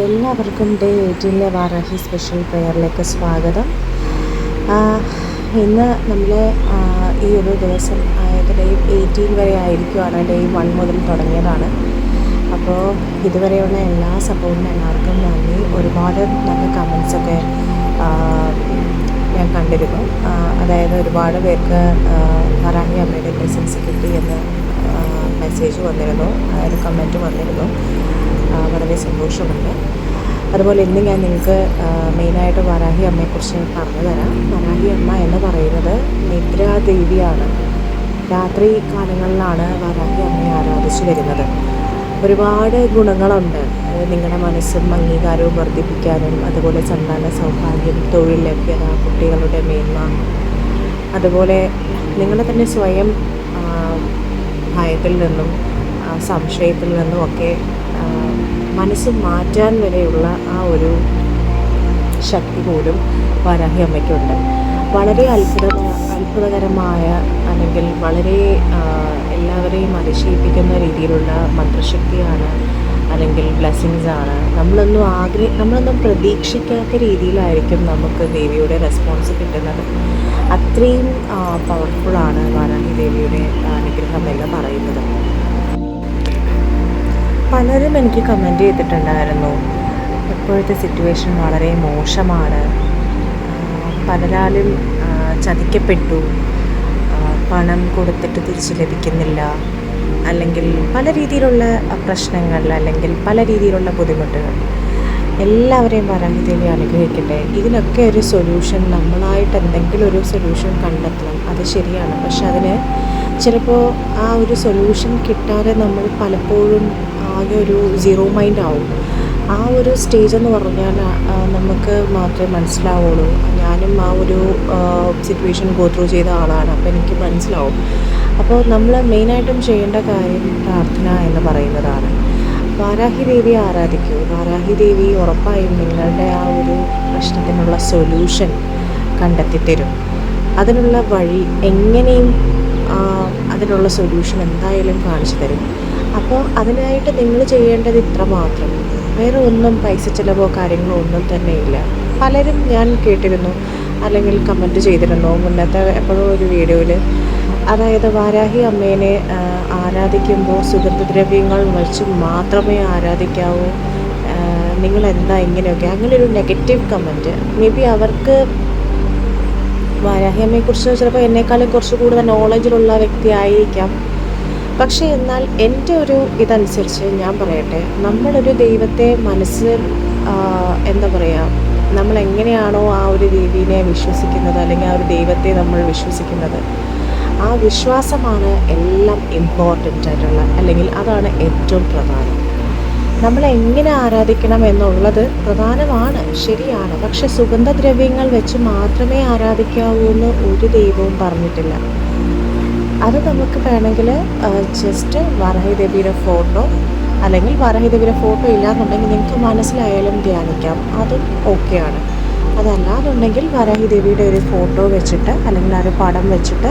എല്ലാവർക്കും day 18 Varahi special പ്രെയറിലേക്ക് സ്വാഗതം. ഇന്ന് നമ്മൾ ഈ ഒരു ദിവസം അതായത് ഡേ 18 വരെ ആയിരിക്കുവാണ്. ഡേ 1 മുതൽ തുടങ്ങിയതാണ്. അപ്പോൾ ഇതുവരെയുള്ള എല്ലാ സപ്പോർട്ടിനും എല്ലാവർക്കും നന്ദി. ഒരുപാട് നല്ല കമൻസൊക്കെ ഞാൻ കണ്ടിരുന്നു. അതായത് ഒരുപാട് പേർക്ക് വാരാഹി അമ്മയുടെ ബ്ലെസ്സിങ്സ് കിട്ടി എന്ന് മെസ്സേജ് വന്നിരുന്നു, അതായത് കമൻറ്റ് വന്നിരുന്നു. വളരെ സന്തോഷമുണ്ട്. അതുപോലെ ഇന്ന് ഞാൻ നിങ്ങൾക്ക് മെയിനായിട്ട് വാരാഹി അമ്മയെക്കുറിച്ച് പറഞ്ഞു തരാം. വാരാഹി അമ്മ എന്ന് പറയുന്നത് നിദ്രാദേവിയാണ്. രാത്രി കാലങ്ങളിലാണ് വാരാഹി അമ്മയെ ആരാധിച്ചു വരുന്നത്. ഒരുപാട് ഗുണങ്ങളുണ്ട്. നിങ്ങളുടെ മനസ്സും അംഗീകാരവും വർദ്ധിപ്പിക്കാനും, അതുപോലെ സന്താന സൗഭാഗ്യം, തൊഴിൽ ലഭ്യത, കുട്ടികളുടെ മേന്മ, അതുപോലെ നിങ്ങളെ തന്നെ സ്വയം ഭയത്തിൽ നിന്നും സംശയത്തിൽ നിന്നുമൊക്കെ മനസ്സ് മാറ്റാൻ വരെയുള്ള ആ ഒരു ശക്തി പോലും വാരാഹി അമ്മയ്ക്കുണ്ട്. വളരെ അത്ഭുതകരമായ അല്ലെങ്കിൽ വളരെ എല്ലാവരെയും അതിശയിപ്പിക്കുന്ന രീതിയിലുള്ള മന്ത്രശക്തിയാണ്, അല്ലെങ്കിൽ ബ്ലെസ്സിങ്സ് ആണ്. നമ്മളൊന്നും പ്രതീക്ഷിക്കാത്ത രീതിയിലായിരിക്കും നമുക്ക് ദേവിയുടെ റെസ്പോൺസ് കിട്ടുന്നത്. അത്രയും പവർഫുള്ളാണ് വാരാഹി ദേവിയുടെ അനുഗ്രഹം എന്ന് പറയുന്നത്. പലരും എനിക്ക് കമൻറ്റ് ചെയ്തിട്ടുണ്ടായിരുന്നു, ഇപ്പോഴത്തെ സിറ്റുവേഷൻ വളരെ മോശമാണ്, പലരാലും ചതിക്കപ്പെട്ടു, പണം കൊടുത്തിട്ട് തിരിച്ച് ലഭിക്കുന്നില്ല, അല്ലെങ്കിൽ പല രീതിയിലുള്ള പ്രശ്നങ്ങൾ, അല്ലെങ്കിൽ പല രീതിയിലുള്ള ബുദ്ധിമുട്ടുകൾ. എല്ലാവരെയും വാരാഹി ദേവി അനുഗ്രഹിക്കട്ടെ. ഇതിനൊക്കെ ഒരു സൊല്യൂഷൻ, നമ്മളായിട്ട് എന്തെങ്കിലും ഒരു സൊല്യൂഷൻ കണ്ടെത്തണം. അത് ശരിയാണ്. പക്ഷെ അതിന് ചിലപ്പോൾ ആ ഒരു സൊല്യൂഷൻ കിട്ടാതെ നമ്മൾ പലപ്പോഴും ആകെ ഒരു സീറോ മൈൻഡ് ആവും. ആ ഒരു സ്റ്റേജ് എന്ന് പറഞ്ഞാൽ നമുക്ക് മാത്രമേ മനസ്സിലാവുള്ളൂ. ഞാനും ആ ഒരു സിറ്റുവേഷൻ ഗോ ത്രൂ ചെയ്ത ആളാണ്. അപ്പോൾ എനിക്ക് മനസ്സിലാവും. അപ്പോൾ നമ്മൾ മെയിനായിട്ടും ചെയ്യേണ്ട കാര്യം പ്രാർത്ഥന എന്ന് പറയുന്നതാണ്. വാരാഹി ദേവിയെ ആരാധിക്കൂ. വാരാഹി ദേവി ഉറപ്പായും നിങ്ങളുടെ ആ ഒരു പ്രശ്നത്തിനുള്ള സൊല്യൂഷൻ കണ്ടെത്തിത്തരും. അതിനുള്ള വഴി എങ്ങനെയും അതിനുള്ള സൊല്യൂഷൻ എന്തായാലും കാണിച്ചു തരും. അപ്പോൾ അതിനായിട്ട് നിങ്ങൾ ചെയ്യേണ്ടത് ഇത്ര മാത്രം. വേറെ ഒന്നും പൈസ ചിലവോ കാര്യങ്ങളോ ഒന്നും തന്നെ ഇല്ല. പലരും ഞാൻ കേട്ടിരുന്നു, അല്ലെങ്കിൽ കമൻറ്റ് ചെയ്തിരുന്നു മുന്നത്തെ എപ്പോഴും ഒരു വീഡിയോയിൽ, അതായത് വാരാഹി അമ്മേനെ ആരാധിക്കുമ്പോൾ സുഗന്ധദ്രവ്യങ്ങൾ വെച്ച് മാത്രമേ ആരാധിക്കാവൂ, നിങ്ങളെന്താ ഇങ്ങനെയൊക്കെ, അങ്ങനെ ഒരു നെഗറ്റീവ് കമൻറ്റ്. മേ ബി അവർക്ക് വാരാഹി അമ്മയെക്കുറിച്ച് ചിലപ്പോൾ എന്നെക്കാളും കുറച്ച് കൂടുതൽ നോളജിലുള്ള വ്യക്തി ആയിരിക്കാം. പക്ഷേ എന്നാൽ എൻ്റെ ഒരു ഇതനുസരിച്ച് ഞാൻ പറയട്ടെ, നമ്മളൊരു ദൈവത്തെ എന്താ പറയുക, നമ്മളെങ്ങനെയാണോ ആ ഒരു ദേവീനെ വിശ്വസിക്കുന്നത്, അല്ലെങ്കിൽ ആ ഒരു ദൈവത്തെ നമ്മൾ വിശ്വസിക്കുന്നത്, ആ വിശ്വാസമാണ് എല്ലാം ഇമ്പോർട്ടൻ്റ് ആയിട്ടുള്ള, അല്ലെങ്കിൽ അതാണ് ഏറ്റവും പ്രധാനം. നമ്മളെങ്ങനെ ആരാധിക്കണം എന്നുള്ളത് പ്രധാനമാണ്, ശരിയാണ്. പക്ഷെ സുഗന്ധദ്രവ്യങ്ങൾ വെച്ച് മാത്രമേ ആരാധിക്കാവൂ എന്ന് ഒരു ദൈവവും പറഞ്ഞിട്ടില്ല. അത് നമുക്ക് വേണമെങ്കിൽ ജസ്റ്റ് വാരാഹി ദേവിയുടെ ഫോട്ടോ, അല്ലെങ്കിൽ വാരാഹി ദേവിയുടെ ഫോട്ടോ ഇല്ലാന്നുണ്ടെങ്കിൽ നിങ്ങൾക്ക് മനസ്സിലായാലും ധ്യാനിക്കാം, അതും ഓക്കെയാണ്. അതല്ലാന്നുണ്ടെങ്കിൽ വാരാഹി ദേവിയുടെ ഒരു ഫോട്ടോ വെച്ചിട്ട്, അല്ലെങ്കിൽ ആ ഒരു പടം വെച്ചിട്ട്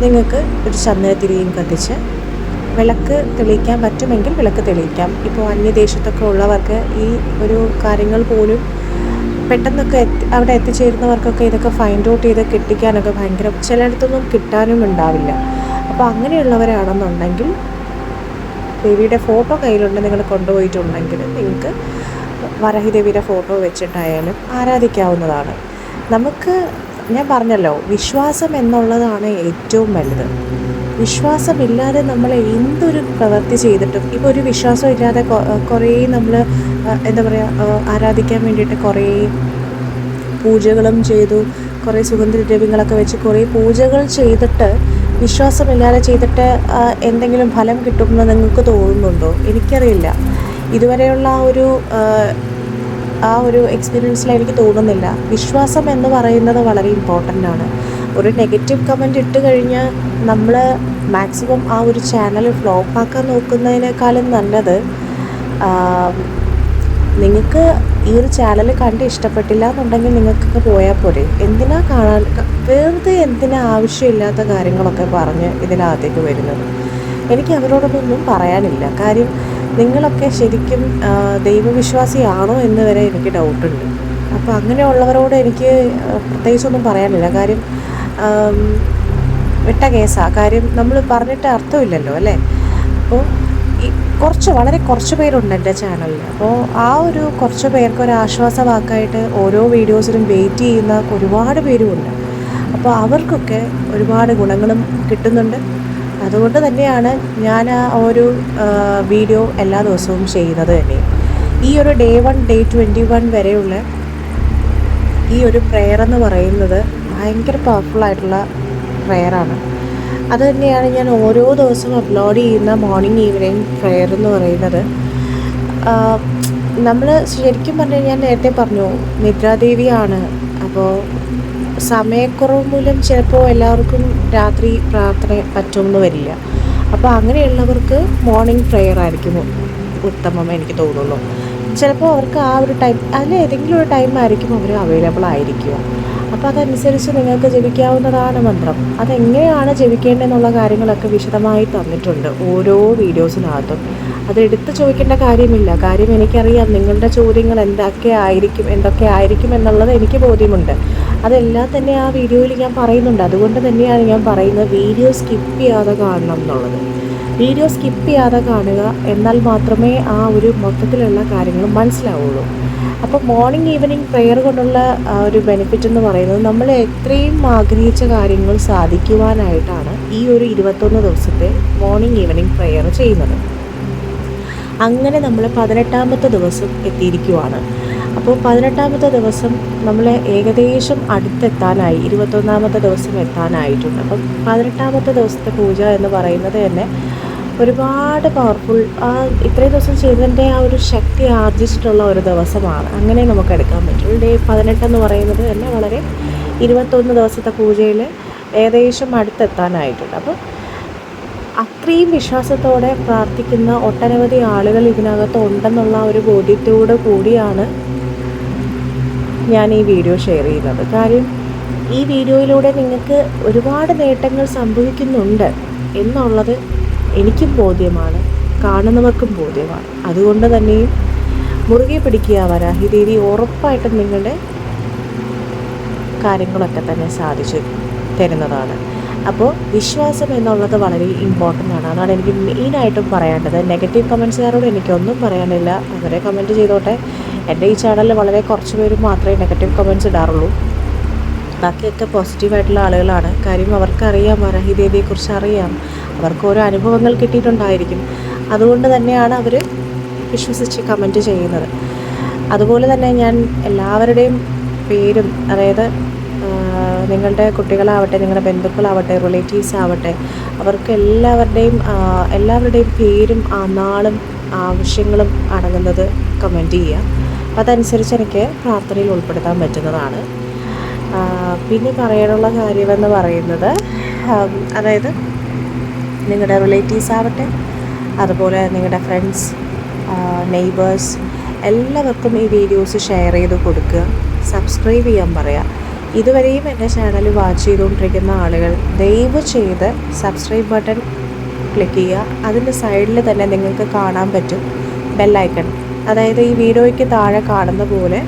നിങ്ങൾക്ക് ഒരു ചന്ദനത്തിരിയും കത്തിച്ച് വിളക്ക് തെളിയിക്കാൻ പറ്റുമെങ്കിൽ വിളക്ക് തെളിയിക്കാം. ഇപ്പോൾ അന്യദേശത്തൊക്കെ ഉള്ളവർക്ക് ഈ ഒരു കാര്യങ്ങൾ പോലും പെട്ടെന്നൊക്കെ അവിടെ എത്തിച്ചേരുന്നവർക്കൊക്കെ ഇതൊക്കെ ഫൈൻഡ് ഔട്ട് ചെയ്ത് കിട്ടിക്കാനൊക്കെ ഭയങ്കര, ചിലയിടത്തൊന്നും കിട്ടാനും ഉണ്ടാവില്ല. അപ്പോൾ അങ്ങനെയുള്ളവരാണെന്നുണ്ടെങ്കിൽ ദേവിയുടെ ഫോട്ടോ കയ്യിലുണ്ട്, നിങ്ങൾ കൊണ്ടുപോയിട്ടുണ്ടെങ്കിൽ നിങ്ങൾക്ക് വാരാഹി ദേവിയുടെ ഫോട്ടോ വെച്ചിട്ടായാലും ആരാധിക്കാവുന്നതാണ്. ഞാൻ പറഞ്ഞല്ലോ, വിശ്വാസം എന്നുള്ളതാണ് ഏറ്റവും വലുത്. വിശ്വാസമില്ലാതെ നമ്മൾ എന്തൊരു പ്രവൃത്തി ചെയ്തിട്ടും, ഇപ്പോൾ ഒരു വിശ്വാസം ഇല്ലാതെ കുറേ നമ്മൾ എന്താ പറയുക, ആരാധിക്കാൻ വേണ്ടിയിട്ട് കുറേ പൂജകളും ചെയ്തു, കുറേ സുഗന്ധദ്രവ്യങ്ങളൊക്കെ വെച്ച് കുറേ പൂജകൾ ചെയ്തിട്ട് വിശ്വാസമില്ലാതെ ചെയ്തിട്ട് എന്തെങ്കിലും ഫലം കിട്ടുമെന്ന് നിങ്ങൾക്ക് തോന്നുന്നുണ്ടോ? എനിക്കറിയില്ല. ഇതുവരെയുള്ള ആ ഒരു എക്സ്പീരിയൻസിൽ എനിക്ക് തോന്നുന്നില്ല. വിശ്വാസം എന്ന് പറയുന്നത് വളരെ ഇമ്പോർട്ടൻ്റ് ആണ്. ഒരു നെഗറ്റീവ് കമൻറ്റ് ഇട്ട് കഴിഞ്ഞാൽ നമ്മൾ മാക്സിമം ആ ഒരു ചാനൽ ഫ്ലോപ്പാക്കാൻ നോക്കുന്നതിനേക്കാളും നല്ലത് നിങ്ങൾക്ക് ഈ ഒരു ചാനൽ കണ്ട് ഇഷ്ടപ്പെട്ടില്ല എന്നുണ്ടെങ്കിൽ നിങ്ങൾക്കൊക്കെ പോയാൽ പോരെ. വെറുതെ എന്തിനാ ആവശ്യമില്ലാത്ത കാര്യങ്ങളൊക്കെ പറഞ്ഞ് ഇതിനകത്തേക്ക് വരുന്നത്? എനിക്ക് അവരോടൊന്നും പറയാനില്ല. കാര്യം നിങ്ങളൊക്കെ ശരിക്കും ദൈവവിശ്വാസിയാണോ എന്ന് വരെ എനിക്ക് ഡൗട്ടുണ്ട്. അപ്പോൾ അങ്ങനെയുള്ളവരോട് എനിക്ക് പ്രത്യേകിച്ചൊന്നും പറയാനില്ല. കാര്യം വിട്ട കേസാണ്. കാര്യം നമ്മൾ പറഞ്ഞിട്ട് അർത്ഥമില്ലല്ലോ അല്ലേ. അപ്പോൾ ഈ വളരെ കുറച്ച് പേരുണ്ട് എൻ്റെ ചാനലിൽ. അപ്പോൾ ആ ഒരു കുറച്ച് പേർക്ക് ഒരു ആശ്വാസവാക്കായിട്ട് ഓരോ വീഡിയോസിലും വെയിറ്റ് ചെയ്യുന്ന ഒരുപാട് പേരുമുണ്ട്. അപ്പോൾ അവർക്കൊക്കെ ഒരുപാട് ഗുണങ്ങളും കിട്ടുന്നുണ്ട്. അതുകൊണ്ട് തന്നെയാണ് ഞാൻ ആ ഒരു വീഡിയോ എല്ലാ ദിവസവും ചെയ്യുന്നത് തന്നെ. ഈ ഒരു ഡേ 1 ഡേ 21 വരെയുള്ള ഈ ഒരു പ്രെയർ എന്ന് പറയുന്നത് ഭയങ്കര പവർഫുള്ളായിട്ടുള്ള പ്രെയറാണ്. അത് തന്നെയാണ് ഞാൻ ഓരോ ദിവസവും അപ്ലോഡ് ചെയ്യുന്ന മോർണിംഗ് ഈവനിങ് പ്രെയർ എന്ന് പറയുന്നത്. നമ്മൾ ശരിക്കും പറഞ്ഞു കഴിഞ്ഞാൽ നേരത്തെ പറഞ്ഞു നിദ്രാദേവിയാണ്. അപ്പോൾ സമയക്കുറവ് മൂലം ചിലപ്പോൾ എല്ലാവർക്കും രാത്രി പ്രാർത്ഥന പറ്റുമെന്ന് വരില്ല. അപ്പോൾ അങ്ങനെയുള്ളവർക്ക് മോർണിംഗ് പ്രെയർ ആയിരിക്കും ഉത്തമം എനിക്ക് തോന്നുന്നു. ചിലപ്പോൾ അവർക്ക് ആ ഒരു ടൈം ഏതെങ്കിലും ഒരു ടൈം ആയിരിക്കും അവർ അവൈലബിൾ ആയിരിക്കുക. അപ്പോൾ അതനുസരിച്ച് നിങ്ങൾക്ക് ജപിക്കാവുന്നതാണ് മന്ത്രം. അതെങ്ങനെയാണ് ജപിക്കേണ്ടതെന്നുള്ള കാര്യങ്ങളൊക്കെ വിശദമായി തന്നിട്ടുണ്ട് ഓരോ വീഡിയോസിനകത്തും. അതെടുത്ത് ചോദിക്കേണ്ട കാര്യമില്ല. കാര്യം എനിക്കറിയാം നിങ്ങളുടെ ചോദ്യങ്ങൾ എന്തൊക്കെ ആയിരിക്കും എന്നുള്ളത് എനിക്ക് ബോധ്യമുണ്ട്. അതെല്ലാം തന്നെ ആ വീഡിയോയിൽ ഞാൻ പറയുന്നുണ്ട്. അതുകൊണ്ട് തന്നെയാണ് ഞാൻ പറയുന്നത് വീഡിയോ സ്കിപ്പ് ചെയ്യാതെ കാണണം എന്നുള്ളത്. വീഡിയോ സ്കിപ്പ് ചെയ്യാതെ കാണുക, എന്നാൽ മാത്രമേ ആ ഒരു മൊത്തത്തിലുള്ള കാര്യങ്ങൾ മനസ്സിലാവുള്ളൂ. അപ്പോൾ മോർണിംഗ് ഈവനിങ് പ്രെയർ കൊണ്ടുള്ള ഒരു ബെനിഫിറ്റ് എന്ന് പറയുന്നത് നമ്മൾ എത്രയും ആഗ്രഹിച്ച കാര്യങ്ങൾ സാധിക്കുവാനായിട്ടാണ് ഈ ഒരു 21 ദിവസത്തെ മോർണിംഗ് ഈവനിങ് പ്രെയർ ചെയ്യുന്നത്. അങ്ങനെ നമ്മൾ 18ാമത്തെ ദിവസം എത്തിയിരിക്കുവാണ്. അപ്പോൾ 18ാമത്തെ ദിവസം നമ്മൾ ഏകദേശം അടുത്തെത്താനായി, 21ാമത്തെ ദിവസം എത്താനായിട്ടുണ്ട്. അപ്പം 18ാമത്തെ ദിവസത്തെ പൂജ എന്ന് പറയുന്നത് തന്നെ ഒരുപാട് പവർഫുൾ, ഇത്രയും ദിവസം ചെയ്തതിൻ്റെ ആ ഒരു ശക്തി ആർജിച്ചിട്ടുള്ള ഒരു ദിവസമാണ്. അങ്ങനെ നമുക്ക് എടുക്കാൻ പറ്റും. ഡേ 18 എന്ന് പറയുന്നത് തന്നെ വളരെ 21 ദിവസത്തെ പൂജയിൽ ഏകദേശം അടുത്തെത്താനായിട്ടുണ്ട്. അപ്പോൾ അത്രയും വിശ്വാസത്തോടെ പ്രാർത്ഥിക്കുന്ന ഒട്ടനവധി ആളുകൾ ഇതിനകത്ത് ഉണ്ടെന്നുള്ള ഒരു ബോധ്യത്തോടു കൂടിയാണ് ഞാൻ ഈ വീഡിയോ ഷെയർ ചെയ്യുന്നത്. കാര്യം ഈ വീഡിയോയിലൂടെ നിങ്ങൾക്ക് ഒരുപാട് നേട്ടങ്ങൾ സംഭവിക്കുന്നുണ്ട് എന്നുള്ളത് എനിക്കും ബോധ്യമാണ്, കാണുന്നവർക്കും ബോധ്യമാണ്. അതുകൊണ്ട് തന്നെയും മുറുകെ പിടിക്കുക വരാഹി ദേവി ഉറപ്പായിട്ടും നിങ്ങളുടെ കാര്യങ്ങളൊക്കെ തന്നെ സാധിച്ചു തരുന്നതാണ്. അപ്പോൾ വിശ്വാസം എന്നുള്ളത് വളരെ ഇമ്പോർട്ടൻ്റ് ആണ്. അതാണ് എനിക്ക് മെയിനായിട്ടും പറയേണ്ടത്. നെഗറ്റീവ് കമൻറ്റ്സുകാരോട് എനിക്കൊന്നും പറയാനില്ല, അവരെ കമൻറ്റ് ചെയ്തോട്ടെ. എൻ്റെ ഈ ചാനലിൽ വളരെ കുറച്ച് പേര് മാത്രമേ നെഗറ്റീവ് കമൻറ്റ്സ് ഇടാറുള്ളൂ. ബാക്കിയൊക്കെ പോസിറ്റീവായിട്ടുള്ള ആളുകളാണ്. കാര്യം അവർക്കറിയാം, വരാഹി ദേവിയെക്കുറിച്ച് അറിയാം, അവർക്ക് ഓരോ അനുഭവങ്ങൾ കിട്ടിയിട്ടുണ്ടായിരിക്കും. അതുകൊണ്ട് തന്നെയാണ് അവർ വിശ്വസിച്ച് കമൻറ്റ് ചെയ്യുന്നത്. അതുപോലെ തന്നെ ഞാൻ എല്ലാവരുടെയും പേരും, അതായത് നിങ്ങളുടെ കുട്ടികളാവട്ടെ, നിങ്ങളുടെ ബന്ധുക്കളാവട്ടെ, റിലേറ്റീവ്സ് ആവട്ടെ, അവർക്ക് എല്ലാവരുടെയും പേരും നാളും ആവശ്യങ്ങളും അടങ്ങുന്നത് കമൻറ്റ് ചെയ്യുക. അതനുസരിച്ച് എനിക്ക് പ്രാർത്ഥനയിൽ ഉൾപ്പെടുത്താൻ പറ്റുന്നതാണ്. പിന്നെ പറയാനുള്ള കാര്യമെന്ന് പറയുന്നത്, അതായത് നിങ്ങളുടെ റിലേറ്റീവ്സ് ആവട്ടെ, അതുപോലെ നിങ്ങളുടെ ഫ്രണ്ട്സ്, നെയ്ബേഴ്സ്, എല്ലാവർക്കും ഈ വീഡിയോസ് ഷെയർ ചെയ്ത് കൊടുക്കുക. സബ്സ്ക്രൈബ് ചെയ്യാൻ പറയുക. ഇതുവരെയും എൻ്റെ ചാനൽ വാച്ച് ചെയ്തുകൊണ്ടിരിക്കുന്ന ആളുകൾ ദയവ് ചെയ്ത് സബ്സ്ക്രൈബ് ബട്ടൺ ക്ലിക്ക് ചെയ്യുക. അതിൻ്റെ സൈഡിൽ തന്നെ നിങ്ങൾക്ക് കാണാൻ പറ്റും ബെല്ലൈക്കൺ. അതായത് ഈ വീഡിയോയ്ക്ക് താഴെ കാണുന്ന പോലെ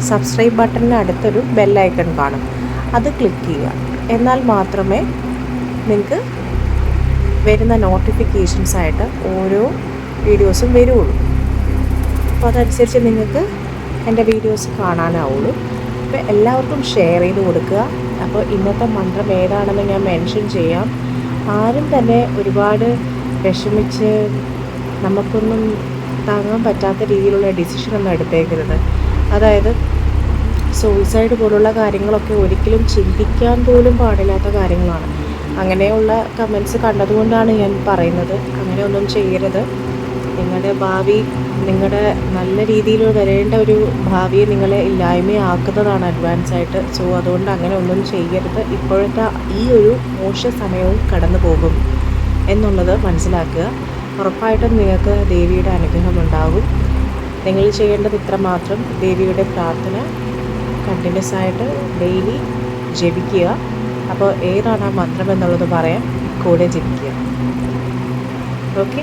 സബ്സ്ക്രൈബ് ബട്ടണിന് അടുത്തൊരു ബെല്ലൈക്കൺ കാണും. അത് ക്ലിക്ക് ചെയ്യുക. എന്നാൽ മാത്രമേ നിങ്ങൾക്ക് വരുന്ന നോട്ടിഫിക്കേഷൻസ് ആയിട്ട് ഓരോ വീഡിയോസും വരുള്ളൂ. അപ്പോൾ അതനുസരിച്ച് നിങ്ങൾക്ക് എൻ്റെ വീഡിയോസ് കാണാനാവുള്ളൂ. അപ്പോൾ എല്ലാവർക്കും ഷെയർ ചെയ്ത് കൊടുക്കുക. അപ്പോൾ ഇന്നത്തെ മന്ത്രം ഏതാണെന്ന് ഞാൻ മെൻഷൻ ചെയ്യാം. ആരും തന്നെ ഒരുപാട് വിഷമിച്ച് നമുക്കൊന്നും താങ്ങാൻ പറ്റാത്ത രീതിയിലുള്ള ഡിസിഷനൊന്നും എടുത്തേക്കരുത്. അതായത് സൂയിസൈഡ് പോലുള്ള കാര്യങ്ങളൊക്കെ ഒരിക്കലും ചിന്തിക്കാൻ പോലും പാടില്ലാത്ത കാര്യങ്ങളാണ്. അങ്ങനെയുള്ള കമൻറ്റ്സ് കണ്ടതുകൊണ്ടാണ് ഞാൻ പറയുന്നത്. അങ്ങനെയൊന്നും ചെയ്യരുത്. നിങ്ങളുടെ ഭാവി, നിങ്ങളുടെ നല്ല രീതിയിൽ വരേണ്ട ഒരു ഭാവിയെ നിങ്ങളെ ഇല്ലായ്മയാക്കുന്നതാണ് അഡ്വാൻസായിട്ട്. സോ അതുകൊണ്ട് അങ്ങനെ ഒന്നും ചെയ്യരുത്. ഇപ്പോഴത്തെ ഈ ഒരു മോശ സമയവും കടന്നു പോകും എന്നുള്ളത് മനസ്സിലാക്കുക. ഉറപ്പായിട്ടും നിങ്ങൾക്ക് ദേവിയുടെ അനുഗ്രഹം ഉണ്ടാകും. നിങ്ങൾ ചെയ്യേണ്ടത് ഇത്രമാത്രം: ദേവിയുടെ പ്രാർത്ഥന കണ്ടിന്യൂസ് ആയിട്ട് ഡെയിലി ജപിക്കുക. അപ്പോൾ ഏതാണ് ആ മന്ത്രം എന്നുള്ളത് പറയാം, കൂടെ ജപിക്കുക. ഓക്കെ.